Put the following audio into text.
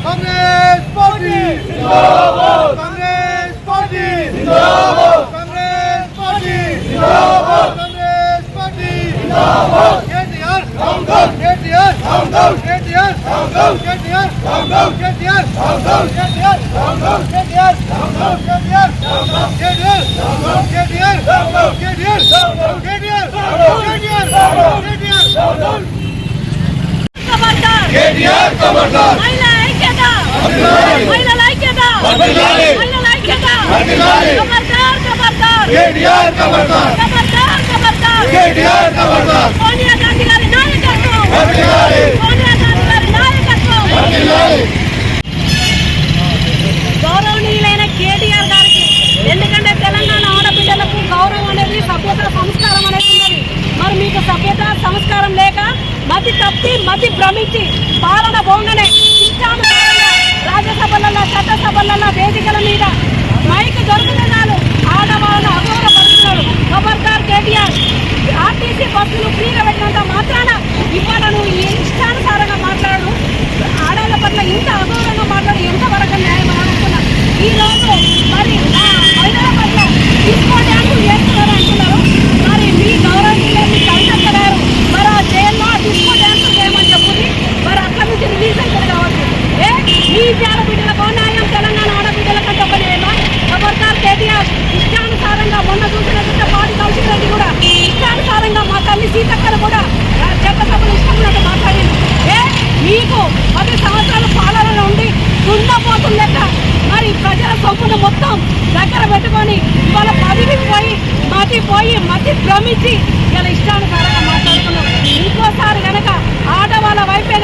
Congress Party! Zindabad! Congress Party! Zindabad! Congress Party! Zindabad! Congress Party! Zindabad! KTR! Down down! KTR! Down down! KTR! Down down! KTR! Down down! KTR! Down down! KTR! Down down! KTR! Down down! KTR! Down down! KTR! Down down! KTR! Down down! KTR! Down down! KTR! Down down! KTR! Down down! KTR! Down down! KTR खबरदार महिला ऐक्यता महिला ऐक्यता महिला ऐक्यता खबरदार खबरदार KTR खबरदार खबरदार खबरदार KTR खबरदार सोनिया गांधी గారి నాయకత్వం వర్ధిల్లాలి సోనియా గాంధీ గారి నాయకత్వం వర్ధిల్లాలి గౌరవనీయులైన కేటీఆర్ గారికి ఎందుకంటే తెలంగాణ ఆడబిడ్డలకు గౌరవం అనేది సభ్యత సంస్కారం అనేది ఉన్నది మరి మీకు సభ్యత సంస్కారం లేక మతి తప్పి మతి భ్రమించి పాలన బోంగనే ఇష్టానుసారంగా రాజ్యసభలలో చట్టసభలలో వేదికల మీద మైక్ దొరుకుతున్నాడు ఆడవాళ్ళను అగౌరవపరుస్తున్నాడు ఖబర్దార్ కేటీఆర్ ఆర్టీసీ బస్సులు ఫ్రీగా పెట్టినంత మాత్రాన ఇవ్వాలను ఇష్టానుసారంగా మాట్లాడు ఆడవాళ్ళ పట్ల ఇంత అగౌరవంగా మాట్లాడు ఎంతవరకు న్యాయం అనుకున్నా ఈరోజు మరి మహిళల పట్ల తీసుకోండి అంటూ చేస్తున్నారు అంటున్నారు మరి మీ గౌరవనీయులని కవితగారు మరి ఆ జైల్లో డిస్కో డ్యాన్స్ చేయమని చెప్పుది మరి అక్కడి నుంచి రిలీజ్ అవుతుంది కాబట్టి మీ ఆడబిడ్డలకు న్యాయం తెలంగాణ ఆడబిడ్డల కంటే ఒక న్యాయమా ఖబర్దార్ కేటీఆర్ ఇష్టానుసారంగా మొన్న చూసినట్టు పాడి కౌశిక్ రెడ్డి కూడా ఇష్టానుసారంగా మా తల్లి సీతక్కలు కూడా చట్టసభలు ఇష్టమైనట్టు మాట్లాడింది మీకు 10 సంవత్సరాల పాలనలో ఉండి దున్నపోతున్న లెక్క మరి ప్రజల సొమ్మును మొత్తం దగ్గర పెట్టుకొని ఇవాళ పదికి పోయి మతి భ్రమించి ఇలా ఇష్టానుసారంగా మాట్లాడుతున్నాం ఇంకోసారి కనుక ఆడవాళ్ళ వైపే